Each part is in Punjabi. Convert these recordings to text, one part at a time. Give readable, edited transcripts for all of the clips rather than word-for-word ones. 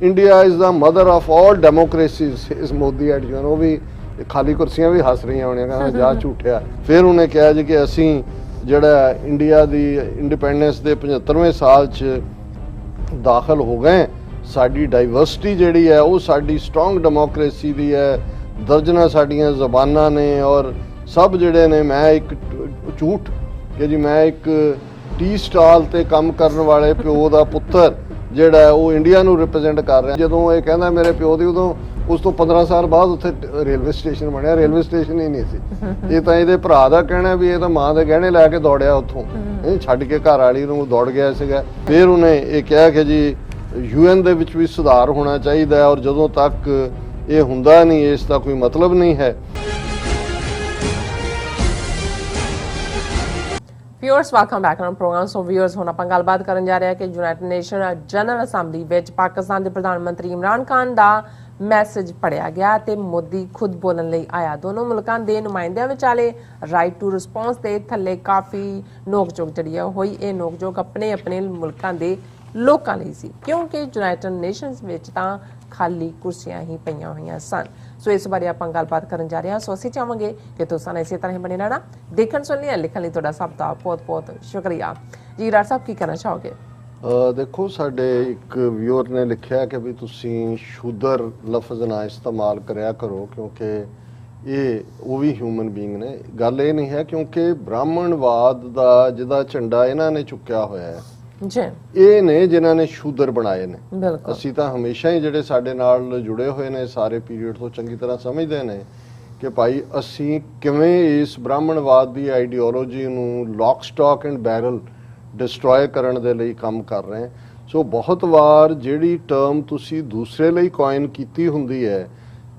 India is the mother of all democracies is Modi at you ਉਹ ਵੀ ਖਾਲੀ ਕੁਰਸੀਆਂ ਵੀ ਹੱਸ ਰਹੀਆਂ ਹੋਣੀਆਂ, ਕਹਿੰਦਾ ਜਾ ਝੂਠਿਆ। ਫਿਰ ਉਹਨੇ ਕਿਹਾ ਜੀ ਕਿ ਅਸੀਂ ਜਿਹੜਾ ਇੰਡੀਆ ਦੀ ਇੰਡੀਪੈਂਡੈਂਸ ਦੇ 75ਵੇਂ ਸਾਲ 'ਚ ਦਾਖਲ ਹੋ ਗਏ, ਸਾਡੀ ਡਾਈਵਰਸਿਟੀ ਜਿਹੜੀ ਹੈ ਉਹ ਸਾਡੀ ਸਟਰੋਂਗ ਡੈਮੋਕ੍ਰੇਸੀ ਦੀ ਹੈ, ਦਰਜਨਾਂ ਸਾਡੀਆਂ ਜ਼ਬਾਨਾਂ ਨੇ ਔਰ ਸਭ ਜਿਹੜੇ ਨੇ, ਮੈਂ ਇੱਕ ਝੂਠ ਕਿ ਜੀ ਮੈਂ ਇੱਕ ਟੀ ਸਟਾਲ ਤੇ ਕੰਮ ਕਰਨ ਵਾਲੇ ਪਿਓ ਦਾ ਪੁੱਤਰ ਜਿਹੜਾ ਉਹ ਇੰਡੀਆ ਨੂੰ ਰਿਪਰੈਜ਼ੈਂਟ ਕਰ ਰਿਹਾ। ਜਦੋਂ ਇਹ ਕਹਿੰਦਾ ਮੇਰੇ ਪਿਓ ਦੀ, ਉਦੋਂ ਉਸ ਤੋਂ 15 ਸਾਲ ਬਾਅਦ ਉੱਥੇ ਰੇਲਵੇ ਸਟੇਸ਼ਨ ਬਣਿਆ, ਰੇਲਵੇ ਸਟੇਸ਼ਨ ਹੀ ਨਹੀਂ ਸੀ। ਇਹ ਤਾਂ ਇਹਦੇ ਭਰਾ ਦਾ ਕਹਿਣਾ ਵੀ ਇਹ ਤਾਂ ਮਾਂ ਦੇ ਗਹਿਣੇ ਲੈ ਕੇ ਦੌੜਿਆ ਉੱਥੋਂ, ਇਹ ਛੱਡ ਕੇ ਘਰ ਵਾਲੀ ਨੂੰ ਦੌੜ ਗਿਆ ਸੀਗਾ। ਫਿਰ ਉਹਨੇ ਇਹ ਕਿਹਾ ਕਿ ਜੀ UN ਦੇ ਵਿੱਚ ਵੀ ਸੁਧਾਰ ਹੋਣਾ ਚਾਹੀਦਾ ਔਰ ਜਦੋਂ ਤੱਕ ਇਹ ਹੁੰਦਾ ਨਹੀਂ ਇਸ ਦਾ ਕੋਈ ਮਤਲਬ ਨਹੀਂ ਹੈ। Viewers, welcome back on program. So viewers, ਹੁਣ ਆਪਾਂ ਗੱਲਬਾਤ ਕਰਨ ਜਾ ਰਹੇ ਹਾਂ ਕਿ ਯੂਨਾਈਟਿਡ ਨੇਸ਼ਨ ਜਨਰਲ ਅਸੈਂਬਲੀ ਵਿੱਚ ਪਾਕਿਸਤਾਨ ਦੇ ਪ੍ਰਧਾਨ ਮੰਤਰੀ ਇਮਰਾਨ ਖਾਨ ਦਾ ਮੈਸੇਜ ਪੜਿਆ ਗਿਆ ਤੇ ਮੋਦੀ ਖੁਦ ਬੋਲਣ ਲਈ ਆਇਆ। ਦੋਨੋਂ ਮੁਲਕਾਂ ਦੇ ਨੁਮਾਇੰਦਿਆਂ ਵਿਚਾਲੇ ਰਾਈਟ ਟੂ ਰਿਸਪੌਂਸ ਦੇ ਥੱਲੇ ਕਾਫੀ ਨੋਕ-ਝੋਕ ਜਿਹੜੀ ਹੋਈ। ਇਹ ਨੋਕ-ਝੋਕ ਆਪਣੇ ਆਪਣੇ ਮੁਲਕਾਂ ਦੇ ਲੋਕਾਂ ਲਈ ਸੀ, ਕਿਉਂਕਿ ਯੂਨਾਈਟਿਡ ਨੇਸ਼ਨਸ ਵਿੱਚ ਤਾਂ ਖਾਲੀ ਕੁਰਸੀਆਂ ਹੀ ਪਈਆਂ ਹੋਈਆਂ ਸਨ। ਸੋ ਇਸ ਬਾਰੇ ਆਪਾਂ ਗੱਲਬਾਤ ਕਰਨ ਜਾ ਰਹੇ ਹਾਂ। ਸੋ ਅਸੀਂ ਚਾਹਾਂਗੇ ਕਿ ਤੁਸੀਂ ਇਸੇ ਤਰ੍ਹਾਂ ਹੀ ਬਣੇ ਰਹਿਣਾ। ਦੇਖਣ ਸੁਣਨ ਲਈ ਲਿਖਣ ਲਈ ਤੁਹਾਡਾ ਸਭ ਦਾ ਬਹੁਤ ਬਹੁਤ ਸ਼ੁਕਰੀਆ ਜੀ। ਰਾਜ ਸਾਹਿਬ, ਕੀ ਕਹਿਣਾ ਚਾਹੋਗੇ? ਦੇਖੋ, ਸਾਡੇ ਇੱਕ ਵਿਊਅਰ ਨੇ ਲਿਖਿਆ ਕਿ ਵੀ ਤੁਸੀਂ ਸ਼ੂਦਰ ਲਫ਼ਜ਼ ਨਾ ਇਸਤੇਮਾਲ ਕਰਿਆ ਕਰੋ ਕਿਉਂਕਿ ਇਹ ਉਹ ਵੀ ਹਿਊਮਨ ਬੀਇੰਗ ਨੇ। ਗੱਲ ਇਹ ਨਹੀਂ ਹੈ ਕਿਉਂਕਿ ਬ੍ਰਾਹਮਣਵਾਦ ਦਾ ਜਿਹਦਾ ਝੰਡਾ ਇਹਨਾਂ ਨੇ ਚੁੱਕਿਆ ਹੋਇਆ ਹੈ ਜੀ, ਇਹ ਨੇ ਜਿਨ੍ਹਾਂ ਨੇ ਸ਼ੂਦਰ ਬਣਾਏ ਨੇ। ਬਿਲਕੁਲ, ਅਸੀਂ ਤਾਂ ਹਮੇਸ਼ਾ ਹੀ ਜਿਹੜੇ ਸਾਡੇ ਨਾਲ ਜੁੜੇ ਹੋਏ ਨੇ ਸਾਰੇ ਪੀਰੀਅਡ ਤੋਂ ਚੰਗੀ ਤਰ੍ਹਾਂ ਸਮਝਦੇ ਨੇ ਕਿ ਭਾਈ ਅਸੀਂ ਕਿਵੇਂ ਇਸ ਬ੍ਰਾਹਮਣਵਾਦ ਦੀ ਆਈਡੀਓਲੋਜੀ ਨੂੰ lock stock and barrel destroy ਕਰਨ ਦੇ ਲਈ ਕੰਮ ਕਰ ਰਹੇ ਹਾਂ। ਸੋ ਬਹੁਤ ਵਾਰ ਜਿਹੜੀ ਟਰਮ ਤੁਸੀਂ ਦੂਸਰੇ ਲਈ ਕੋਇਨ ਕੀਤੀ ਹੁੰਦੀ ਹੈ,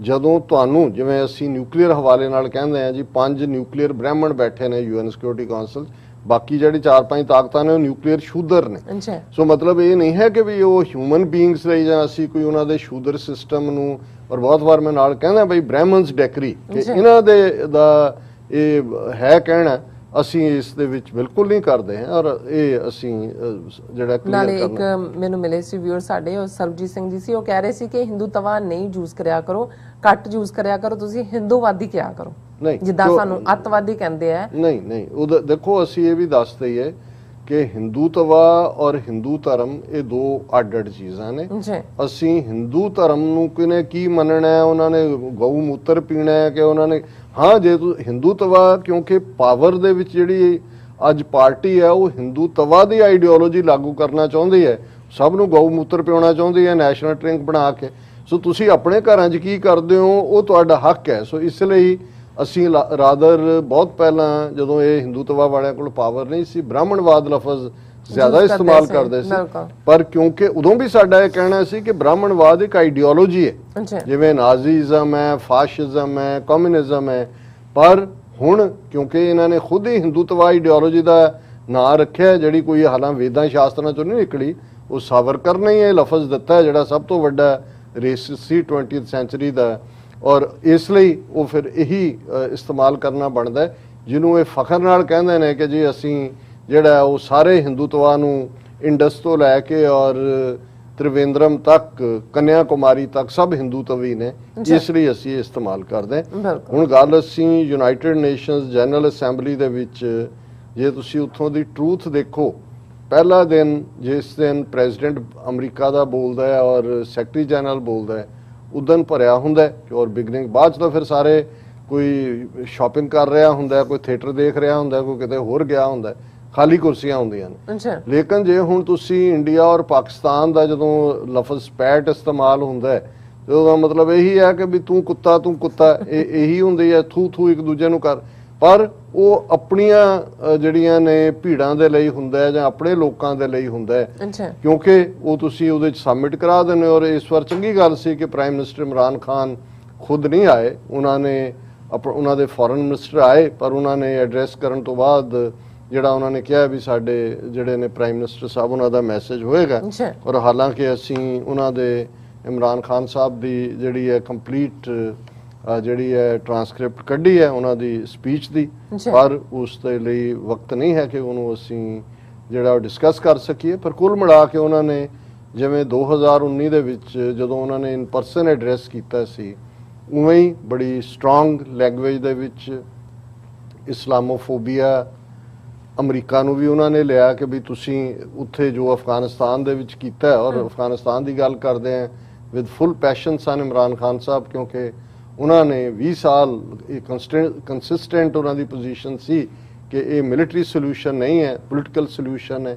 ਜਦੋਂ ਤੁਹਾਨੂੰ, ਜਿਵੇਂ ਅਸੀਂ ਨਿਊਕਲੀਅਰ ਹਵਾਲੇ ਨਾਲ ਕਹਿੰਦੇ ਹਾਂ ਜੀ 5 ਨਿਊਕਲੀਅਰ ਬ੍ਰਾਹਮਣ ਬੈਠੇ ਨੇ UN ਸਿਕਿਉਰਿਟੀ ਕਾਉਂਸਲ, ਬਾਕੀ ਜਿਹੜੀ 4-5 ਤਾਕਤਾਂ ਨੇ ਉਹ ਨਿਊਕਲੀਅਰ ਸ਼ੂਦਰ ਨੇ। ਸੋ ਮਤਲਬ ਇਹ ਨਹੀਂ ਹੈ ਕਿ ਵੀ ਉਹ ਹਿਊਮਨ ਬੀਇੰਗਸ ਲਈ ਜਾਂ ਅਸੀਂ ਕੋਈ ਉਹਨਾਂ ਦੇ ਸ਼ੂਦਰ ਸਿਸਟਮ ਨੂੰ, ਔਰ ਬਹੁਤ ਵਾਰ ਮੈਂ ਨਾਲ ਕਹਿੰਦਾ ਬਈ ਬ੍ਰਾਹਮਨਸ ਡੈਕਰੀ ਕਿ ਇਹਨਾਂ ਦੇ ਦਾ ਇਹ ਹੈ ਕਹਿਣਾ, ਅਸੀਂ ਇਸ ਦੇ ਵਿੱਚ ਬਿਲਕੁਲ ਨਹੀਂ ਕਰਦੇ ਹਾਂ ਔਰ ਇਹ ਅਸੀਂ ਜਿਹੜਾ ਨਾਲੇ ਇੱਕ ਮੈਨੂੰ ਮਿਲੇ ਸੀ ਵਿਊਅਰ ਸਾਡੇ, ਉਹ ਸਰਬਜੀਤ ਸਿੰਘ ਜੀ ਸੀ, ਉਹ ਕਹਿ ਰਹੇ ਸੀ ਕਿ ਹਿੰਦੂਤਵਾ ਨਹੀਂ ਯੂਜ਼ ਕਰਿਆ ਕਰੋ, ਘੱਟ ਯੂਜ਼ ਕਰਿਆ ਕਰੋ, ਤੁਸੀਂ ਹਿੰਦੂਵਾਦੀ ਕਿਹਾ ਕਰੋ, ਜਿੱਦਾਂ ਸਾਨੂੰ ਅੱਤਵਾਦੀ ਕਹਿੰਦੇ ਆ। ਨਹੀਂ, ਉਹ ਦੇਖੋ ਅਸੀਂ ਇਹ ਵੀ ਦੱਸ ਦਈਏ ਕਿ ਹਿੰਦੂਤਵਾ ਔਰ ਹਿੰਦੂ ਧਰਮ ਇਹ ਦੋ ਅੱਡ-ਅੱਡ ਚੀਜ਼ਾਂ ਨੇ। ਅਸੀਂ ਹਿੰਦੂ ਧਰਮ ਨੂੰ ਕਿਨੇ ਕੀ ਮੰਨਣਾ ਹੈ, ਉਹਨਾਂ ਨੇ ਗਊ ਮੂਤਰ ਪੀਣਾ ਹੈ ਕਿ ਉਹਨਾਂ ਨੇ, ਹਾਂ ਜੇ ਤੂੰ ਹਿੰਦੂਤਵਾ, ਕਿਉਂਕਿ ਪਾਵਰ ਦੇ ਵਿੱਚ ਜਿਹੜੀ ਅੱਜ ਪਾਰਟੀ ਹੈ ਉਹ ਹਿੰਦੂਤਵਾ ਦੀ ਆਈਡੀਓਲੋਜੀ ਲਾਗੂ ਕਰਨਾ ਚਾਹੁੰਦੀ ਹੈ, ਸਭ ਨੂੰ ਗਊ ਮੂਤਰ ਪਿਉਣਾ ਚਾਹੁੰਦੀ ਹੈ ਨੈਸ਼ਨਲ ਡਰਿੰਕ ਬਣਾ ਕੇ। ਸੋ ਤੁਸੀਂ ਆਪਣੇ ਘਰਾਂ 'ਚ ਕੀ ਕਰਦੇ ਹੋ ਉਹ ਤੁਹਾਡਾ ਹੱਕ ਹੈ। ਸੋ ਇਸ ਲਈ ਅਸੀਂ ਰਾਦਰ ਬਹੁਤ ਪਹਿਲਾਂ ਜਦੋਂ ਇਹ ਹਿੰਦੂਤਵਾ ਵਾਲਿਆਂ ਕੋਲ ਪਾਵਰ ਨਹੀਂ ਸੀ, ਬ੍ਰਾਹਮਣਵਾਦ ਲਫ਼ਜ਼ ਜ਼ਿਆਦਾ ਇਸਤੇਮਾਲ ਕਰਦੇ ਸੀ, ਪਰ ਕਿਉਂਕਿ ਉਦੋਂ ਵੀ ਸਾਡਾ ਇਹ ਕਹਿਣਾ ਸੀ ਕਿ ਬ੍ਰਾਹਮਣਵਾਦ ਇੱਕ ਆਈਡੀਓਲੋਜੀ ਹੈ, ਜਿਵੇਂ ਨਾਜ਼ੀਜ਼ਮ ਹੈ, ਫਾਸ਼ਿਜ਼ਮ ਹੈ, ਕਮਿਊਨਿਜ਼ਮ ਹੈ। ਪਰ ਹੁਣ ਕਿਉਂਕਿ ਇਹਨਾਂ ਨੇ ਖੁਦ ਹੀ ਹਿੰਦੂਤਵਾ ਆਈਡੀਓਲੋਜੀ ਦਾ ਨਾਂ ਰੱਖਿਆ, ਜਿਹੜੀ ਕੋਈ ਹਾਲਾਂ ਵੇਦਾਂ ਸ਼ਾਸਤਰਾਂ ਚੋਂ ਨਹੀਂ ਨਿਕਲੀ, ਉਹ ਸਾਵਰਕਰ ਨੇ ਇਹ ਲਫ਼ਜ਼ ਦਿੱਤਾ ਹੈ ਜਿਹੜਾ ਸਭ ਤੋਂ ਵੱਡਾ ਰੇਸਿਸਟ ਸੀ 20th ਸੈਂਚੁਰੀ ਦਾ। ਔਰ ਇਸ ਲਈ ਉਹ ਫਿਰ ਇਹੀ ਇਸਤੇਮਾਲ ਕਰਨਾ ਬਣਦਾ ਹੈ, ਜਿਹਨੂੰ ਇਹ ਫਖਰ ਨਾਲ ਕਹਿੰਦੇ ਨੇ ਕਿ ਜੀ ਅਸੀਂ ਜਿਹੜਾ ਉਹ ਸਾਰੇ ਹਿੰਦੂਤਵਾ ਨੂੰ ਇੰਡਸ ਤੋਂ ਲੈ ਕੇ ਔਰ ਤ੍ਰਿਵੇਂਦਰਮ ਤੱਕ, ਕੰਨਿਆ ਕੁਮਾਰੀ ਤੱਕ ਸਭ ਹਿੰਦੂਤਵੀ ਨੇ, ਇਸ ਲਈ ਅਸੀਂ ਇਸਤੇਮਾਲ ਕਰਦੇ। ਹੁਣ ਗੱਲ ਅਸੀਂ ਯੂਨਾਈਟਿਡ ਨੇਸ਼ਨਸ ਜਨਰਲ ਅਸੈਂਬਲੀ ਦੇ ਵਿੱਚ, ਜੇ ਤੁਸੀਂ ਉੱਥੋਂ ਦੀ ਟਰੂਥ ਦੇਖੋ, ਪਹਿਲਾ ਦਿਨ ਜਿਸ ਦਿਨ ਪ੍ਰੈਜ਼ੀਡੈਂਟ ਅਮਰੀਕਾ ਦਾ ਬੋਲਦਾ ਹੈ ਔਰ ਸੈਕਟਰੀ ਜਨਰਲ ਬੋਲਦਾ ਹੈ, ਉਦਣ ਭਰਿਆ ਹੁੰਦਾ ਹੈ ਔਰ ਬਿਗਨਿੰਗ ਬਾਅਦ 'ਚ ਤਾਂ ਫਿਰ ਸਾਰੇ ਕੋਈ ਸ਼ਾਪਿੰਗ ਕਰ ਰਿਹਾ ਹੁੰਦਾ, ਕੋਈ ਥੀਏਟਰ ਦੇਖ ਰਿਹਾ ਹੁੰਦਾ, ਕੋਈ ਕਿਤੇ ਹੋਰ ਗਿਆ ਹੁੰਦਾ, ਖਾਲੀ ਕੁਰਸੀਆਂ ਹੁੰਦੀਆਂ ਨੇ। ਲੇਕਿਨ ਜੇ ਹੁਣ ਤੁਸੀਂ ਇੰਡੀਆ ਔਰ ਪਾਕਿਸਤਾਨ ਦਾ ਜਦੋਂ ਲਫ਼ਜ਼ ਪੈਟ ਇਸਤੇਮਾਲ ਹੁੰਦਾ ਹੈ ਤੇ ਉਹਦਾ ਮਤਲਬ ਇਹੀ ਹੈ ਕਿ ਵੀ ਤੂੰ ਕੁੱਤਾ ਇਹੀ ਹੁੰਦੀ ਹੈ, ਥੂ ਇੱਕ ਦੂਜੇ ਨੂੰ ਕਰ। ਪਰ ਉਹ ਆਪਣੀਆਂ ਜਿਹੜੀਆਂ ਨੇ ਭੀੜਾਂ ਦੇ ਲਈ ਹੁੰਦਾ ਹੈ ਜਾਂ ਆਪਣੇ ਲੋਕਾਂ ਦੇ ਲਈ ਹੁੰਦਾ ਹੈ, ਕਿਉਂਕਿ ਉਹ ਤੁਸੀਂ ਉਹਦੇ 'ਚ ਸਬਮਿਟ ਕਰਾ ਦਿੰਦੇ ਹੋ। ਔਰ ਇਸ ਵਾਰ ਚੰਗੀ ਗੱਲ ਸੀ ਕਿ ਪ੍ਰਾਈਮ ਮਿਨਿਸਟਰ ਇਮਰਾਨ ਖਾਨ ਖੁਦ ਨਹੀਂ ਆਏ, ਉਹਨਾਂ ਦੇ ਫੋਰਨ ਮਿਨਿਸਟਰ ਆਏ, ਪਰ ਉਹਨਾਂ ਨੇ ਐਡਰੈਸ ਕਰਨ ਤੋਂ ਬਾਅਦ ਜਿਹੜਾ ਉਹਨਾਂ ਨੇ ਕਿਹਾ ਵੀ ਸਾਡੇ ਜਿਹੜੇ ਨੇ ਪ੍ਰਾਈਮ ਮਿਨਿਸਟਰ ਸਾਹਿਬ, ਉਹਨਾਂ ਦਾ ਮੈਸੇਜ ਹੋਏਗਾ। ਔਰ ਹਾਲਾਂਕਿ ਅਸੀਂ ਉਹਨਾਂ ਦੇ ਇਮਰਾਨ ਖਾਨ ਸਾਹਿਬ ਦੀ ਜਿਹੜੀ ਹੈ ਕੰਪਲੀਟ ਜਿਹੜੀ ਹੈ ਟਰਾਂਸਕ੍ਰਿਪਟ ਕੱਢੀ ਹੈ ਉਹਨਾਂ ਦੀ ਸਪੀਚ ਦੀ, ਪਰ ਉਸ ਦੇ ਲਈ ਵਕਤ ਨਹੀਂ ਹੈ ਕਿ ਉਹਨੂੰ ਅਸੀਂ ਜਿਹੜਾ ਉਹ ਡਿਸਕਸ ਕਰ ਸਕੀਏ। ਪਰ ਕੁੱਲ ਮਿਲਾ ਕੇ ਉਹਨਾਂ ਨੇ ਜਿਵੇਂ 2019 ਦੇ ਵਿੱਚ ਜਦੋਂ ਉਹਨਾਂ ਨੇ ਇਨ ਪਰਸਨ ਐਡਰੈਸ ਕੀਤਾ ਸੀ, ਉਵੇਂ ਹੀ ਬੜੀ ਸਟਰੋਂਗ ਲੈਂਗੁਏਜ ਦੇ ਵਿੱਚ ਇਸਲਾਮੋਫੋਬੀਆ, ਅਮਰੀਕਾ ਨੂੰ ਵੀ ਉਹਨਾਂ ਨੇ ਲਿਆ ਕਿ ਵੀ ਤੁਸੀਂ ਉੱਥੇ ਜੋ ਅਫਗਾਨਿਸਤਾਨ ਦੇ ਵਿੱਚ ਕੀਤਾ, ਔਰ ਅਫਗਾਨਿਸਤਾਨ ਦੀ ਗੱਲ ਕਰਦੇ ਆ ਵਿਦ ਫੁੱਲ ਪੈਸ਼ਨ ਸਨ ਇਮਰਾਨ ਖਾਨ ਸਾਹਿਬ, ਕਿਉਂਕਿ ਉਹਨਾਂ ਨੇ 20 ਸਾਲ ਕੰਸਿਸਟੈਂਟ ਉਹਨਾਂ ਦੀ ਪੋਜੀਸ਼ਨ ਸੀ ਕਿ ਇਹ ਮਿਲਟਰੀ ਸੋਲੂਸ਼ਨ ਨਹੀਂ ਹੈ, ਪੋਲੀਟੀਕਲ ਸੋਲੂਸ਼ਨ ਹੈ।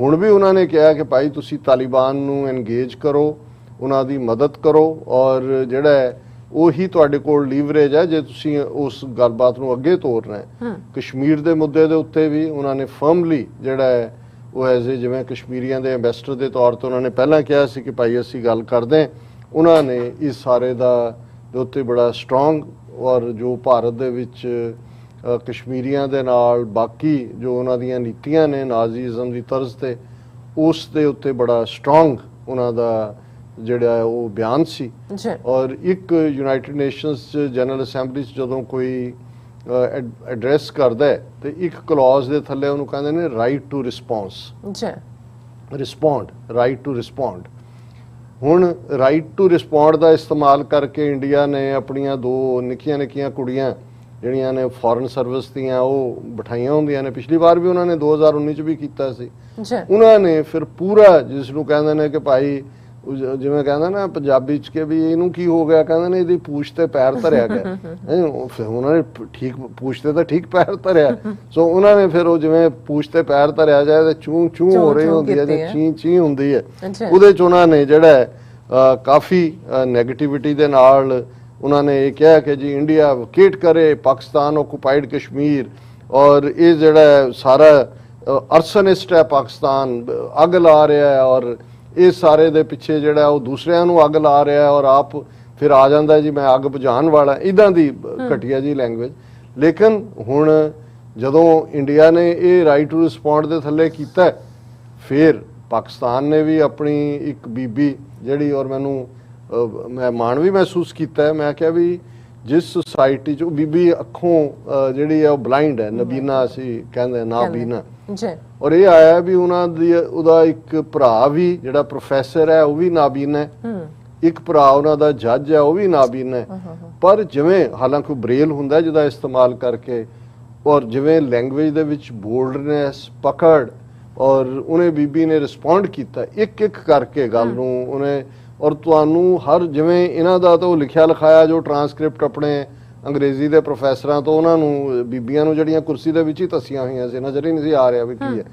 ਹੁਣ ਵੀ ਉਹਨਾਂ ਨੇ ਕਿਹਾ ਕਿ ਭਾਈ ਤੁਸੀਂ ਤਾਲਿਬਾਨ ਨੂੰ ਐਨਗੇਜ ਕਰੋ, ਉਹਨਾਂ ਦੀ ਮਦਦ ਕਰੋ, ਔਰ ਜਿਹੜਾ ਹੈ ਉਹੀ ਤੁਹਾਡੇ ਕੋਲ ਲੀਵਰੇਜ ਹੈ ਜੇ ਤੁਸੀਂ ਉਸ ਗੱਲਬਾਤ ਨੂੰ ਅੱਗੇ ਤੋਰਨਾ ਹੈ। ਕਸ਼ਮੀਰ ਦੇ ਮੁੱਦੇ ਦੇ ਉੱਤੇ ਵੀ ਉਹਨਾਂ ਨੇ ਫਰਮਲੀ ਜਿਹੜਾ ਹੈ ਉਹ ਐਜ਼ ਜਿਵੇਂ ਕਸ਼ਮੀਰੀਆਂ ਦੇ ਐਂਬੈਸਡਰ ਦੇ ਤੌਰ ਤੇ ਉਹਨਾਂ ਨੇ ਪਹਿਲਾਂ ਕਿਹਾ ਸੀ ਕਿ ਭਾਈ ਅਸੀਂ ਗੱਲ ਕਰਦੇ ਹਾਂ। ਉਹਨਾਂ ਨੇ ਇਸ ਸਾਰੇ ਦੇ ਉੱਤੇ ਬੜਾ ਸਟਰੋਂਗ, ਔਰ ਜੋ ਭਾਰਤ ਦੇ ਵਿੱਚ ਕਸ਼ਮੀਰੀਆਂ ਦੇ ਨਾਲ ਬਾਕੀ ਜੋ ਉਹਨਾਂ ਦੀਆਂ ਨੀਤੀਆਂ ਨੇ ਨਾਜ਼ੀਜ਼ਮ ਦੀ ਤਰਜ਼ ਤੇ, ਉਸ ਦੇ ਉੱਤੇ ਬੜਾ ਸਟਰੋਂਗ ਉਹਨਾਂ ਦਾ ਜਿਹੜਾ ਉਹ ਬਿਆਨ ਸੀ। ਔਰ ਇੱਕ ਯੂਨਾਈਟਿਡ ਨੇਸ਼ਨਸ ਜਨਰਲ ਅਸੈਂਬਲੀ 'ਚ ਜਦੋਂ ਕੋਈ ਐਡਰੈਸ ਕਰਦਾ ਹੈ ਤੇ ਇੱਕ ਕਲੌਜ਼ ਦੇ ਥੱਲੇ ਉਹਨੂੰ ਕਹਿੰਦੇ ਨੇ right to right to respond. ਹੁਣ ਰਾਈਟ ਟੂ ਰਿਸਪੌਂਡ ਦਾ ਇਸਤੇਮਾਲ ਕਰਕੇ ਇੰਡੀਆ ਨੇ ਆਪਣੀਆਂ 2 ਨਿੱਕੀਆਂ ਕੁੜੀਆਂ ਜਿਹੜੀਆਂ ਨੇ ਫੋਰਨ ਸਰਵਿਸ ਦੀਆਂ ਉਹ ਬਿਠਾਈਆਂ ਹੁੰਦੀਆਂ ਨੇ, ਪਿਛਲੀ ਵਾਰ ਵੀ ਉਹਨਾਂ ਨੇ 2019 ਚ ਵੀ ਕੀਤਾ ਸੀ। ਉਹਨਾਂ ਨੇ ਫਿਰ ਪੂਰਾ, ਜਿਸ ਨੂੰ ਕਹਿੰਦੇ ਨੇ ਕਿ ਭਾਈ ਜਿਵੇਂ ਕਹਿੰਦਾ ਨਾ ਪੰਜਾਬੀ ਚ ਕਿ ਵੀ ਇਹਨੂੰ ਕੀ ਹੋ ਗਿਆ, ਕਹਿੰਦੇ ਨੇ ਇਹਦੀ ਪੂਛ ਤੇ ਪੈਰ ਧਰਿਆ ਗਿਆ। ਫਿਰ ਉਹਨਾਂ ਨੇ ਠੀਕ ਪੂਛ ਤੇ ਤਾਂ ਠੀਕ ਪੈਰ ਧਰਿਆ, ਸੋ ਉਹਨਾਂ ਨੇ ਫਿਰ ਉਹ ਜਿਵੇਂ ਪੂਛ ਤੇ ਪੈਰ ਧਰਿਆ ਜਾਏ ਤੇ ਚੂੰ ਚੂੰ ਹੋ ਰਹੀ ਹੁੰਦੀ ਹੈ, ਜੇ ਚੀਂ ਚੀਂ ਹੁੰਦੀ ਹੈ, ਉਹਦੇ ਚ ਉਹਨਾਂ ਨੇ ਜਿਹੜਾ ਕਾਫੀ ਨੈਗੇਟਿਵਿਟੀ ਦੇ ਨਾਲ ਉਹਨਾਂ ਨੇ ਇਹ ਕਿਹਾ ਕਿ ਜੀ ਇੰਡੀਆ ਵਕੇਟ ਕਰੇ ਪਾਕਿਸਤਾਨ ਆਕੂਪਾਈਡ ਕਸ਼ਮੀਰ, ਔਰ ਇਹ ਜਿਹੜਾ ਸਾਰਾ ਅਰਸਨਿਸਟ ਹੈ ਪਾਕਿਸਤਾਨ, ਅੱਗ ਲਾ ਰਿਹਾ ਹੈ, ਔਰ ਇਹ ਸਾਰੇ ਦੇ ਪਿੱਛੇ ਜਿਹੜਾ ਉਹ ਦੂਸਰਿਆਂ ਨੂੰ ਅੱਗ ਲਾ ਰਿਹਾ ਹੈ, ਔਰ ਆਪ ਫਿਰ ਆ ਜਾਂਦਾ ਜੀ ਮੈਂ ਅੱਗ ਬੁਝਾਉਣ ਵਾਲਾ, ਇਦਾਂ ਦੀ ਘਟੀਆ ਜੀ ਲੈਂਗੁਏਜ। ਲੇਕਿਨ ਹੁਣ ਜਦੋਂ ਇੰਡੀਆ ਨੇ ਇਹ ਰਾਈਟ ਟੂ ਰਿਸਪੌਂਡ ਦੇ ਥੱਲੇ ਕੀਤਾ, ਫਿਰ ਪਾਕਿਸਤਾਨ ਨੇ ਵੀ ਆਪਣੀ ਇੱਕ ਬੀਬੀ ਜਿਹੜੀ, ਔਰ ਮੈਨੂੰ ਮੈਂ ਮਾਣ ਵੀ ਮਹਿਸੂਸ ਕੀਤਾ ਹੈ, ਮੈਂ ਕਿਹਾ ਵੀ ਜਿਸ ਸੁਸਾਇਟੀ 'ਚ ਉਹ ਬੀਬੀ ਅੱਖੋਂ ਜਿਹੜੀ ਹੈ ਉਹ ਬਲਾਈਂਡ ਹੈ, ਨਬੀਨਾ ਅਸੀਂ ਕਹਿੰਦੇ ਨਾਬੀਨਾ, ਔਰ ਇਹ ਆਇਆ ਵੀ ਉਹਦਾ ਇੱਕ ਭਰਾ ਵੀ ਜਿਹੜਾ ਪ੍ਰੋਫੈਸਰ ਹੈ ਉਹ ਵੀ ਨਾਬੀਨਾ ਹੈ, ਇੱਕ ਭਰਾ ਉਹਨਾਂ ਦਾ ਜੱਜ ਹੈ ਉਹ ਵੀ ਨਾਬੀਨਾ ਹੈ। ਪਰ ਜਿਵੇਂ ਹਾਲਾਂਕਿ ਬ੍ਰੇਲ ਹੁੰਦਾ ਜਿਹਦਾ ਇਸਤੇਮਾਲ ਕਰਕੇ, ਔਰ ਜਿਵੇਂ ਲੈਂਗੁਏਜ ਦੇ ਵਿੱਚ ਬੋਲਡਨੈਸ, ਪਕੜ, ਔਰ ਉਹਨੇ ਬੀਬੀ ਨੇ ਰਿਸਪੌਂਡ ਕੀਤਾ ਇੱਕ ਕਰਕੇ ਗੱਲ ਨੂੰ ਉਹਨੇ, ਔਰ ਤੁਹਾਨੂੰ ਹਰ ਜਿਵੇਂ ਇਹਨਾਂ ਦਾ ਤਾਂ ਉਹ ਲਿਖਿਆ ਲਿਖਾਇਆ ਜੋ ਟਰਾਂਸਕ੍ਰਿਪਟ ਆਪਣੇ ਅੰਗਰੇਜ਼ੀ ਦੇ ਪ੍ਰੋਫੈਸਰਾਂ ਤੋਂ ਉਹਨਾਂ ਨੂੰ ਬੀਬੀਆਂ ਨੂੰ ਜਿਹੜੀਆਂ ਕੁਰਸੀ ਦੇ ਵਿੱਚ ਹੀ ਤਸੀਆਂ ਹੋਈਆਂ ਸੀ, ਨਜ਼ਰ ਹੀ ਨਹੀਂ ਸੀ ਆ ਰਿਹਾ ਵੀ ਕੀ ਹੈ।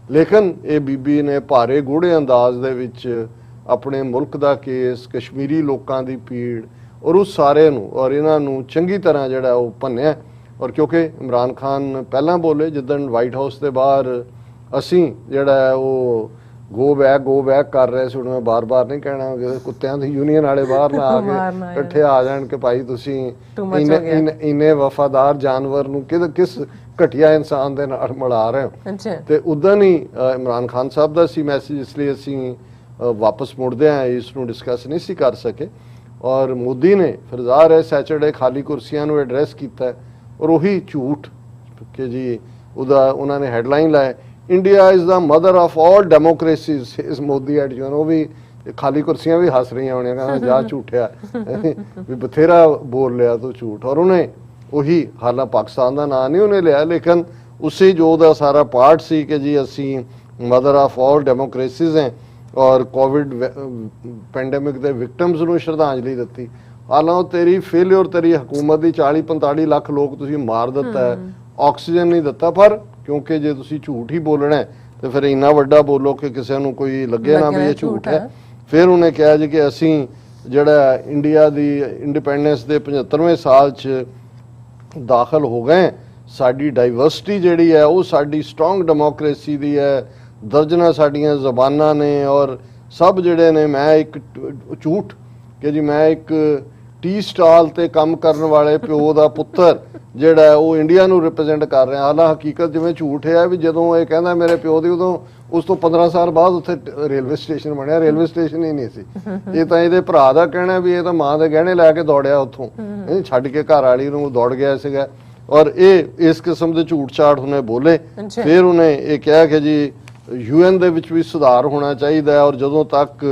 ਲੇਕਿਨ ਇਹ ਬੀਬੀ ਨੇ ਭਾਰੇ ਗੂੜੇ ਅੰਦਾਜ਼ ਦੇ ਵਿੱਚ ਆਪਣੇ ਮੁਲਕ ਦਾ ਕੇਸ, ਕਸ਼ਮੀਰੀ ਲੋਕਾਂ ਦੀ ਪੀੜ, ਔਰ ਉਸ ਸਾਰੇ ਨੂੰ ਔਰ ਇਹਨਾਂ ਨੂੰ ਚੰਗੀ ਤਰ੍ਹਾਂ ਜਿਹੜਾ ਉਹ ਭੰਨਿਆ। ਔਰ ਕਿਉਂਕਿ ਇਮਰਾਨ ਖਾਨ ਪਹਿਲਾਂ ਬੋਲੇ ਜਿੱਦਣ ਵਾਈਟ ਹਾਊਸ ਦੇ ਬਾਹਰ ਅਸੀਂ ਜਿਹੜਾ ਉਹ ਗੋ ਬੈਕ ਕਰ ਰਹੇ ਸੀ, ਹੁਣ ਮੈਂ ਬਾਰ-ਬਾਰ ਨਹੀਂ ਕਹਿਣਾ ਕੁੱਤਿਆਂ ਦੀ ਯੂਨੀਅਨ ਵਾਲੇ ਬਾਹਰ ਨਾ ਆ ਕੇ ਇਕੱਠੇ ਆ ਜਾਣ ਕਿ ਭਾਈ ਤੁਸੀਂ ਇੰਨੇ ਵਫਾਦਾਰ ਜਾਨਵਰ ਨੂੰ ਕਿਸ ਘਟੀਆ ਇਨਸਾਨ ਦੇ ਨਾਲ ਮਿਲਾ ਰਹੇ ਹੋ। ਤੇ ਉਦਾਂ ਹੀ ਇਮਰਾਨ ਖਾਨ ਸਾਹਿਬ ਦਾ ਸੀ ਮੈਸੇਜ, ਇਸ ਲਈ ਅਸੀਂ ਵਾਪਸ ਮੁੜਦੇ ਆ, ਇਸ ਨੂੰ ਡਿਸਕਸ ਨਹੀਂ ਸੀ ਕਰ ਸਕੇ। ਔਰ ਮੋਦੀ ਨੇ ਫਿਰ ਜ਼ਾਹਰ ਹੈ ਸੈਚਰਡੇ ਖਾਲੀ ਕੁਰਸੀਆਂ ਨੂੰ ਐਡਰੈਸ ਕੀਤਾ, ਔਰ ਉਹੀ ਝੂਠ ਕਿ ਜੀ ਉਹਨਾਂ ਨੇ ਹੈਡਲਾਈਨ ਲਾਇਆ India is the mother of all democracies is Modi at you, ਉਹ ਵੀ ਖਾਲੀ ਕੁਰਸੀਆਂ ਵੀ ਹੱਸ ਰਹੀਆਂ ਹੋਣੀਆਂ, ਕਹਿੰਦਾ ਜਾ ਝੂਠਿਆ ਵੀ ਬਥੇਰਾ ਬੋਲ ਲਿਆ ਤੂੰ ਝੂਠ। ਔਰ ਉਹਨੇ ਉਹੀ ਹਾਲਾਂ ਪਾਕਿਸਤਾਨ ਦਾ ਨਾਂ ਨਹੀਂ ਉਹਨੇ ਲਿਆ, ਲੇਕਿਨ ਉਸੇ ਜੋ ਦਾ ਸਾਰਾ ਪਾਰਟ ਸੀ ਕਿ ਜੀ ਅਸੀਂ ਮਦਰ ਆਫ ਆਲ ਡੈਮੋਕ੍ਰੇਸੀਜ਼ ਹੈ, ਔਰ ਕੋਵਿਡ ਪੈਂਡੇਮਿਕ ਦੇ ਵਿਕਟਮਸ ਨੂੰ ਸ਼ਰਧਾਂਜਲੀ ਦਿੱਤੀ। ਹਾਲਾਂ ਤੇਰੀ ਫੇਲਿਅਰ, ਤੇਰੀ ਹਕੂਮਤ ਦੀ 40-45 ਲੱਖ ਲੋਕ ਤੁਸੀਂ ਮਾਰ ਦਿੱਤਾ ਹੈ, ਆਕਸੀਜਨ ਨਹੀਂ ਦਿੱਤਾ। ਪਰ ਕਿਉਂਕਿ ਜੇ ਤੁਸੀਂ ਝੂਠ ਹੀ ਬੋਲਣਾ ਤੇ ਫਿਰ ਇੰਨਾ ਵੱਡਾ ਬੋਲੋ ਕਿ ਕਿਸੇ ਨੂੰ ਕੋਈ ਲੱਗੇ ਨਾ ਵੀ ਇਹ ਝੂਠ ਹੈ। ਫਿਰ ਉਹਨੇ ਕਿਹਾ ਜੀ ਕਿ ਅਸੀਂ ਜਿਹੜਾ ਇੰਡੀਆ ਦੀ ਇੰਡੀਪੈਂਡੈਂਸ ਦੇ 75ਵੇਂ ਸਾਲ 'ਚ ਦਾਖਲ ਹੋ ਗਏ, ਸਾਡੀ ਡਾਈਵਰਸਿਟੀ ਜਿਹੜੀ ਹੈ ਉਹ ਸਾਡੀ ਸਟਰੋਂਗ ਡੈਮੋਕ੍ਰੇਸੀ ਦੀ ਹੈ, ਦਰਜਨਾਂ ਸਾਡੀਆਂ ਜ਼ਬਾਨਾਂ ਨੇ, ਔਰ ਸਭ ਜਿਹੜੇ ਨੇ, ਮੈਂ ਇੱਕ ਝੂਠ ਕਿ ਜੀ ਮੈਂ ਇੱਕ ਟੀ ਸਟਾਲ ਤੇ ਕੰਮ ਕਰਨ ਵਾਲੇ ਪਿਓ ਦਾ ਪੁੱਤਰ ਜਿਹੜਾ ਉਹ ਇੰਡੀਆ ਨੂੰ ਰਿਪਰੈਜ਼ੈਂਟ ਕਰ ਰਿਹਾ। ਹਾਲਾਂ ਹਕੀਕਤ ਜਿਵੇਂ ਝੂਠ ਹੈ ਵੀ ਜਦੋਂ ਇਹ ਕਹਿੰਦਾ ਮੇਰੇ ਪਿਓ ਦੀ, ਉਦੋਂ ਉਸ ਤੋਂ 15 ਸਾਲ ਬਾਅਦ ਉੱਥੇ ਰੇਲਵੇ ਸਟੇਸ਼ਨ ਬਣਿਆ, ਰੇਲਵੇ ਸਟੇਸ਼ਨ ਹੀ ਨਹੀਂ ਸੀ। ਇਹ ਤਾਂ ਇਹਦੇ ਭਰਾ ਦਾ ਕਹਿਣਾ ਵੀ ਇਹ ਤਾਂ ਮਾਂ ਦੇ ਗਹਿਣੇ ਲੈ ਕੇ ਦੌੜਿਆ ਉੱਥੋਂ, ਛੱਡ ਕੇ ਘਰ ਵਾਲੀ ਨੂੰ ਦੌੜ ਗਿਆ ਸੀਗਾ। ਔਰ ਇਹ ਇਸ ਕਿਸਮ ਦੇ ਝੂਠ ਝਾੜ ਉਹਨੇ ਬੋਲੇ। ਫਿਰ ਉਹਨੇ ਇਹ ਕਿਹਾ ਕਿ ਜੀ UN ਦੇ ਵਿੱਚ ਵੀ ਸੁਧਾਰ ਹੋਣਾ ਚਾਹੀਦਾ ਹੈ, ਔਰ ਜਦੋਂ ਤੱਕ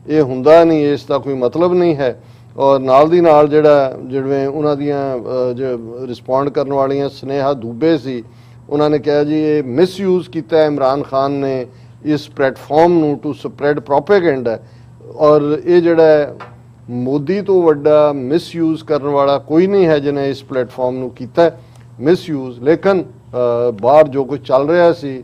ਇਹ ਹੁੰਦਾ ਨਹੀਂ ਇਸ ਦਾ ਕੋਈ ਮਤਲਬ ਨਹੀਂ ਹੈ। ਔਰ ਨਾਲ ਦੀ ਨਾਲ ਜਿਵੇਂ ਉਹਨਾਂ ਦੀਆਂ ਜੋ ਰਿਸਪੌਂਡ ਕਰਨ ਵਾਲੀਆਂ ਸਨੇਹਾ ਦੂਬੇ ਸੀ, ਉਹਨਾਂ ਨੇ ਕਿਹਾ ਜੀ ਇਹ ਮਿਸਯੂਜ਼ ਕੀਤਾ ਹੈ ਇਮਰਾਨ ਖਾਨ ਨੇ ਇਸ ਪਲੇਟਫਾਰਮ ਨੂੰ ਟੂ ਸਪਰੈਡ ਪ੍ਰੋਪੇਗੈਂਡਾ, ਔਰ ਇਹ ਜਿਹੜਾ ਮੋਦੀ ਤੋਂ ਵੱਡਾ ਮਿਸਯੂਜ਼ ਕਰਨ ਵਾਲਾ ਕੋਈ ਨਹੀਂ ਹੈ ਜਿਹਨੇ ਇਸ ਪਲੇਟਫਾਰਮ ਨੂੰ ਕੀਤਾ ਮਿਸਯੂਜ਼। ਲੇਕਿਨ ਬਾਹਰ ਜੋ ਕੁਝ ਚੱਲ ਰਿਹਾ ਸੀ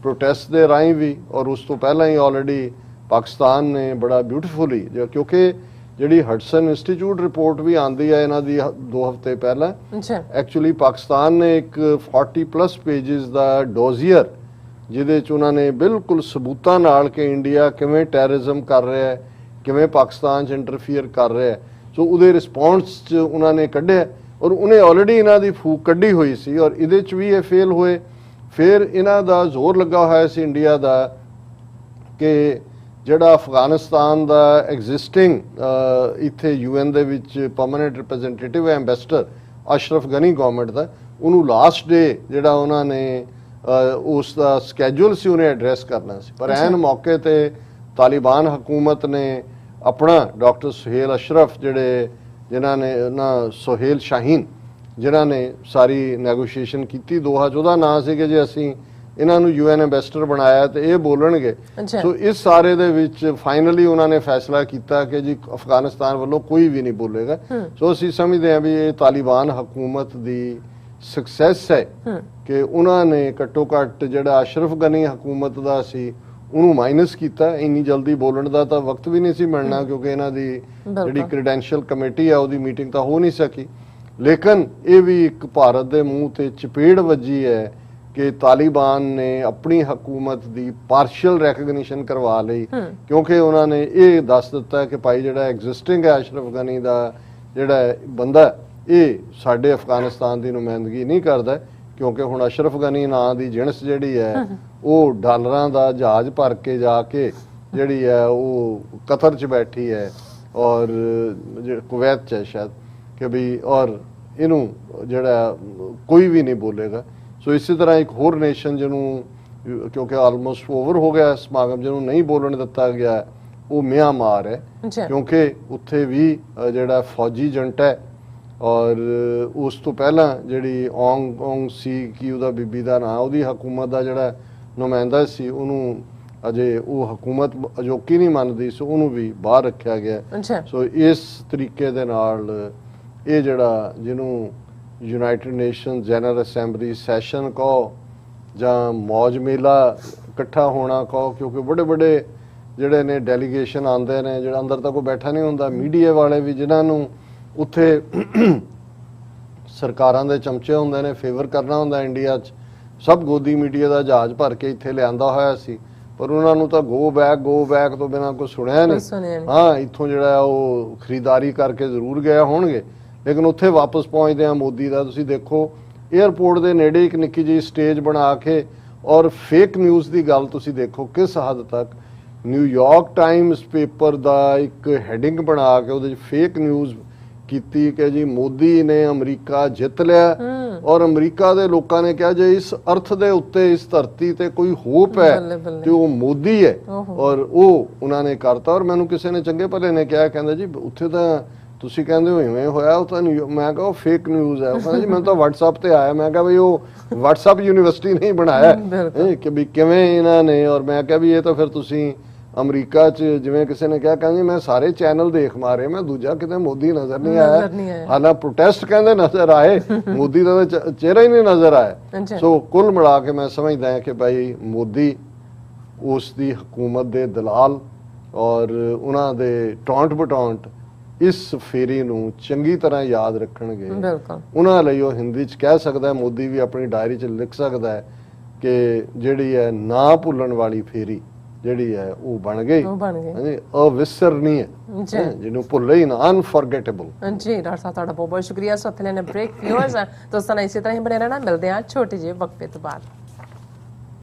ਪ੍ਰੋਟੈਸਟ ਦੇ ਰਾਹੀਂ ਵੀ, ਔਰ ਉਸ ਤੋਂ ਪਹਿਲਾਂ ਹੀ ਆਲਰੇਡੀ ਪਾਕਿਸਤਾਨ ਨੇ ਬੜਾ ਬਿਊਟੀਫੁਲੀ, ਕਿਉਂਕਿ ਜਿਹੜੀ ਹਡਸਨ ਇੰਸਟੀਚਿਊਟ ਰਿਪੋਰਟ ਵੀ ਆਂਦੀ ਹੈ ਇਹਨਾਂ ਦੀ 2 ਹਫ਼ਤੇ ਪਹਿਲਾਂ, ਐਕਚੁਅਲੀ ਪਾਕਿਸਤਾਨ ਨੇ ਇੱਕ 40+ ਪੇजेस ਦਾ ਡੋਜ਼ੀਅਰ ਜਿਹਦੇ 'ਚ ਉਹਨਾਂ ਨੇ ਬਿਲਕੁਲ ਸਬੂਤਾਂ ਨਾਲ ਕਿ ਇੰਡੀਆ ਕਿਵੇਂ ਟੈਰਰਿਜ਼ਮ ਕਰ ਰਿਹਾ ਹੈ, ਕਿਵੇਂ ਪਾਕਿਸਤਾਨ 'ਚ ਇੰਟਰਫੀਅਰ ਕਰ ਰਿਹਾ ਹੈ, ਸੋ ਉਹਦੇ ਰਿਸਪੌਂਸ 'ਚ ਉਹਨਾਂ ਨੇ ਕੱਢਿਆ, ਔਰ ਉਹਨੇ ਆਲਰੇਡੀ ਇਹਨਾਂ ਦੀ ਫੂਕ ਕੱਢੀ ਹੋਈ ਸੀ, ਔਰ ਇਹਦੇ ਚ ਵੀ ਇਹ ਫੇਲ ਹੋਏ। ਫਿਰ ਇਹਨਾਂ ਦਾ ਜ਼ੋਰ ਲੱਗਾ ਹੋਇਆ ਸੀ ਇੰਡੀਆ ਦਾ ਕਿ ਜਿਹੜਾ ਅਫਗਾਨਿਸਤਾਨ ਦਾ ਐਗਜ਼ਿਸਟਿੰਗ ਇੱਥੇ UN ਦੇ ਵਿੱਚ permanent representative ambassador Ashraf Ghani government ਦਾ, ਉਹਨੂੰ ਲਾਸਟ ਡੇ ਜਿਹੜਾ ਉਹਨਾਂ ਨੇ ਉਸ ਦਾ ਸਕੇਜੂਲ ਸੀ ਉਹਨੇ ਐਡਰੈਸ ਕਰਨਾ ਸੀ, ਪਰ ਐਨ ਮੌਕੇ ਤੇ ਤਾਲਿਬਾਨ ਹਕੂਮਤ ਨੇ ਆਪਣਾ ਡਾਕਟਰ ਸੁਹੇਲ ਅਸ਼ਰਫ ਜਿਨ੍ਹਾਂ ਨੇ ਸੁਹੇਲ ਸ਼ਾਹੀਨ ਜਿਨ੍ਹਾਂ ਨੇ ਸਾਰੀ ਨੈਗੋਸ਼ੀਏਸ਼ਨ ਕੀਤੀ ਦੋਹਾ 'ਚ, ਉਹਦਾ ਨਾਂ ਸੀ ਕਿ ਜੇ ਅਸੀਂ ਇਹਨਾਂ ਨੂੰ UN ਐਂਬੈਸਡਰ ਬਣਾਇਆ ਤੇ ਇਹ ਬੋਲਣਗੇ। ਸੋ ਇਸ ਸਾਰੇ ਦੇ ਵਿੱਚ ਫਾਈਨਲੀ ਉਹਨਾਂ ਨੇ ਫੈਸਲਾ ਕੀਤਾ ਕਿ ਜੀ ਅਫਗਾਨਿਸਤਾਨ ਵੱਲੋਂ ਕੋਈ ਵੀ ਨਹੀਂ ਬੋਲੇਗਾ। ਸੋ ਅਸੀਂ ਸਮਝਦੇ ਹਾਂ ਵੀ ਇਹ ਤਾਲਿਬਾਨ ਹਕੂਮਤ ਦੀ ਸਕਸੈਸ ਹੈ ਕਿ ਉਹਨਾਂ ਨੇ ਘੱਟੋ ਘੱਟ ਜਿਹੜਾ ਅਸ਼ਰਫ ਗਨੀ ਹਕੂਮਤ ਦਾ ਸੀ ਉਹਨੂੰ ਮਾਈਨਸ ਕੀਤਾ। ਇੰਨੀ ਜਲਦੀ ਬੋਲਣ ਦਾ ਤਾਂ ਵਕਤ ਵੀ ਨਹੀਂ ਸੀ ਮਿਲਣਾ ਕਿਉਂਕਿ ਇਹਨਾਂ ਦੀ ਜਿਹੜੀ ਕ੍ਰੈਡੈਂਸ਼ੀਅਲ ਕਮੇਟੀ ਆ ਉਹਦੀ ਮੀਟਿੰਗ ਤਾਂ ਹੋ ਨਹੀਂ ਸਕੀ। ਲੇਕਿਨ ਇਹ ਵੀ ਇੱਕ ਭਾਰਤ ਦੇ ਮੂੰਹ ਤੇ ਚਪੇੜ ਵੱਜੀ ਹੈ ਕਿ ਤਾਲਿਬਾਨ ਨੇ ਆਪਣੀ ਹਕੂਮਤ ਦੀ ਪਾਰਸ਼ੀਅਲ ਰੈਕਗਨੀਸ਼ਨ ਕਰਵਾ ਲਈ ਕਿਉਂਕਿ ਉਹਨਾਂ ਨੇ ਇਹ ਦੱਸ ਦਿੱਤਾ ਕਿ ਭਾਈ ਜਿਹੜਾ ਐਗਜ਼ਿਸਟਿੰਗ ਹੈ ਅਸ਼ਰਫ ਗਨੀ ਦਾ ਜਿਹੜਾ ਬੰਦਾ ਇਹ ਸਾਡੇ ਅਫਗਾਨਿਸਤਾਨ ਦੀ ਨੁਮਾਇੰਦਗੀ ਨਹੀਂ ਕਰਦਾ ਕਿਉਂਕਿ ਹੁਣ ਅਸ਼ਰਫ ਗਨੀ ਨਾਂ ਦੀ ਜਿਣਸ ਜਿਹੜੀ ਹੈ ਉਹ ਡਾਲਰਾਂ ਦਾ ਜਹਾਜ਼ ਭਰ ਕੇ ਜਾ ਕੇ ਜਿਹੜੀ ਹੈ ਉਹ ਕਤਰ 'ਚ ਬੈਠੀ ਹੈ ਔਰ ਕੁਵੈਤ 'ਚ ਹੈ ਸ਼ਾਇਦ ਕਿ ਵੀ ਔਰ ਇਹਨੂੰ ਜਿਹੜਾ ਕੋਈ ਵੀ ਨਹੀਂ ਬੋਲੇਗਾ। ਸੋ ਇਸੇ ਤਰ੍ਹਾਂ ਇੱਕ ਹੋਰ ਨੇਸ਼ਨ ਜਿਹਨੂੰ ਕਿਉਂਕਿ ਆਲਮੋਸਟ ਓਵਰ ਹੋ ਗਿਆ ਸਮਾਗਮ ਜਿਹਨੂੰ ਨਹੀਂ ਬੋਲਣ ਦਿੱਤਾ ਗਿਆ ਉਹ ਮਿਆਂਮਾਰ ਹੈ ਕਿਉਂਕਿ ਉੱਥੇ ਵੀ ਜਿਹੜਾ ਫੌਜੀ ਏਜੰਟ ਹੈ ਔਰ ਉਸ ਤੋਂ ਪਹਿਲਾਂ ਜਿਹੜੀ ਔਂਗ ਸੀ ਕੀ ਉਹਦਾ ਬੀਬੀ ਦਾ ਨਾਂ ਉਹਦੀ ਹਕੂਮਤ ਦਾ ਜਿਹੜਾ ਨੁਮਾਇੰਦਾ ਸੀ ਉਹਨੂੰ ਅਜੇ ਉਹ ਹਕੂਮਤ ਅਜੋਕੀ ਨਹੀਂ ਮੰਨਦੀ ਸੋ ਉਹਨੂੰ ਵੀ ਬਾਹਰ ਰੱਖਿਆ ਗਿਆ। ਸੋ ਇਸ ਤਰੀਕੇ ਦੇ ਨਾਲ ਇਹ ਜਿਹੜਾ ਜਿਹਨੂੰ United nation general assembly session ਕਹੋ ਜਾਂ ਮੌਜ ਮੇਲਾ ਇਕੱਠਾ ਹੋਣਾ ਕਹੋ ਕਿਉਂਕਿ ਵੱਡੇ ਵੱਡੇ ਜਿਹੜੇ ਨੇ ਡੈਲੀਗੇਸ਼ਨ ਆਉਂਦੇ ਨੇ ਜਿਹੜਾ ਅੰਦਰ ਤਾਂ ਕੋਈ ਬੈਠਾ ਨਹੀਂ ਹੁੰਦਾ ਮੀਡੀਆ ਵਾਲੇ ਵੀ ਜਿਨ੍ਹਾਂ ਨੂੰ ਉੱਥੇ ਸਰਕਾਰਾਂ ਦੇ ਚਮਚੇ ਹੁੰਦੇ ਨੇ ਫੇਵਰ ਕਰਨਾ ਹੁੰਦਾ ਇੰਡੀਆ 'ਚ ਸਭ ਗੋਦੀ ਮੀਡੀਆ ਦਾ ਜਹਾਜ਼ ਭਰ ਕੇ ਇੱਥੇ ਲਿਆਂਦਾ ਹੋਇਆ ਸੀ ਪਰ ਉਹਨਾਂ ਨੂੰ ਤਾਂ ਗੋ ਬੈਕ ਤੋਂ ਬਿਨਾਂ ਕੁਝ ਸੁਣਿਆ ਨਹੀਂ। ਹਾਂ ਇੱਥੋਂ ਜਿਹੜਾ ਉਹ ਖਰੀਦਦਾਰੀ ਕਰਕੇ ਜ਼ਰੂਰ ਗਏ ਹੋਣਗੇ ਲੇਕਿਨ ਉੱਥੇ ਵਾਪਸ ਪਹੁੰਚਦੇ ਆ ਮੋਦੀ ਦਾ ਤੁਸੀਂ ਦੇਖੋ 에ਅਰਪੋਰਟ ਦੇ ਨੇੜੇ ਇੱਕ ਨਿੱਕੀ ਜਿਹੀ ਸਟੇਜ ਬਣਾ ਕੇ ਔਰ ਫੇਕ ਨਿਊਜ਼ ਦੀ ਗੱਲ ਤੁਸੀਂ ਦੇਖੋ ਕਿਸ ਹੱਦ ਤੱਕ ਨਿਊਯਾਰਕ ਟਾਈਮਸ ਪੇਪਰ ਦਾ ਇੱਕ ਹੈਡਿੰਗ ਬਣਾ ਕੇ ਉਹਦੇ 'ਚ ਫੇਕ ਨਿਊਜ਼ ਕੀਤੀ ਕਿ ਜੀ ਮੋਦੀ ਨੇ ਅਮਰੀਕਾ ਜਿੱਤ ਲਿਆ ਔਰ ਅਮਰੀਕਾ ਦੇ ਲੋਕਾਂ ਨੇ ਕਿਹਾ ਜੇ ਇਸ ਅਰਥ ਦੇ ਉੱਤੇ ਇਸ ਧਰਤੀ ਤੇ ਕੋਈ ਹੋਪ ਹੈ ਤੇ ਉਹ ਮੋਦੀ ਹੈ ਔਰ ਉਹ ਉਹਨਾਂ ਨੇ ਕਰਤਾ। ਔਰ ਮੈਨੂੰ ਕਿਸੇ ਨੇ ਚੰਗੇ ਭਲੇ ਨੇ ਕਿਹਾ ਕਹਿੰਦਾ ਜੀ ਉੱਥੇ ਤਾਂ ਤੁਸੀਂ ਕਹਿੰਦੇ ਹੋ ਇਵੇਂ ਹੋਇਆ ਉਹ ਤਾਂ ਮੈਂ ਕਿਹਾ ਉਹ ਫੇਕ ਨਿਊਜ਼ ਹੈ। ਉਹ ਕਹਿੰਦਾ ਜੀ ਮੈਨੂੰ ਤਾਂ WhatsApp ਤੇ ਆਇਆ। ਮੈਂ ਕਿਹਾ ਬਈ ਉਹ WhatsApp ਯੂਨੀਵਰਸਿਟੀ ਨਹੀਂ ਬਣਾਇਆ ਕਿ ਵੀ ਕਿਵੇਂ ਇਹਨਾਂ ਨੇ ਔਰ ਮੈਂ ਕਿਹਾ ਵੀ ਇਹ ਤਾਂ ਫਿਰ ਤੁਸੀਂ ਅਮਰੀਕਾ 'ਚ ਜਿਵੇਂ ਕਿਸੇ ਨੇ ਕਿਹਾ ਕਹਿੰਦੇ ਮੈਂ ਸਾਰੇ ਚੈਨਲ ਦੇਖ ਮਾਰੇ ਮੈਂ ਦੂਜਾ ਕਿਤੇ ਮੋਦੀ ਨਜ਼ਰ ਨਹੀਂ ਆਇਆ ਹਾਲਾਂ ਪ੍ਰੋਟੈਸਟ ਕਹਿੰਦੇ ਨਜ਼ਰ ਆਏ ਮੋਦੀ ਦਾ ਚਿਹਰਾ ਹੀ ਨਹੀਂ ਨਜ਼ਰ ਆਇਆ। ਸੋ ਕੁੱਲ ਮਿਲਾ ਕੇ ਮੈਂ ਸਮਝਦਾ ਹਾਂ ਕਿ ਭਾਈ ਮੋਦੀ ਉਸ ਦੀ ਹਕੂਮਤ ਦੇ ਦਲਾਲ ਔਰ ਉਹਨਾਂ ਦੇ ਟੌਂਟ ਬਟੌਂਟ ਇਸ ਫੇਰੀ ਨੂੰ ਚੰਗੀ ਤਰ੍ਹਾਂ ਯਾਦ ਰੱਖਣਗੇ। ਉਹਨਾਂ ਲਈ ਉਹ ਹਿੰਦੀ 'ਚ ਕਹਿ ਸਕਦਾ ਮੋਦੀ ਵੀ ਆਪਣੀ ਡਾਇਰੀ 'ਚ ਲਿਖ ਸਕਦਾ ਹੈ ਕਿ ਜਿਹੜੀ ਹੈ ਨਾ ਭੁੱਲਣ ਵਾਲੀ ਫੇਰੀ ਜਿਹੜੀ ਹੈ ਉਹ ਬਣ ਗਈ ਅਵਿਸਰਨੀ ਹੈ ਜਿਹਨੂੰ ਭੁੱਲੇ ਹੀ ਨਾ ਅਨਫੋਰਗੇਟੇਬਲ। ਜੀ ਡਾਕਟਰ ਸਾਹਿਬ ਤੁਹਾਡਾ ਬਹੁਤ ਬਹੁਤ ਸ਼ੁਕਰੀਆ। ਸੋ ਇੱਥੇ ਲੈਣੇ ਬ੍ਰੇਕ ਵਿਊਅਰਸ ਦੋਸਤਾਂ ਇਸੇ ਤਰ੍ਹਾਂ ਹੀ ਬਣੇ ਰਹਿਣਾ ਮਿਲਦੇ ਹਾਂ ਛੋਟੇ ਜਿਹੇ ਵਕਫੇ ਤੋਂ ਬਾਅਦ।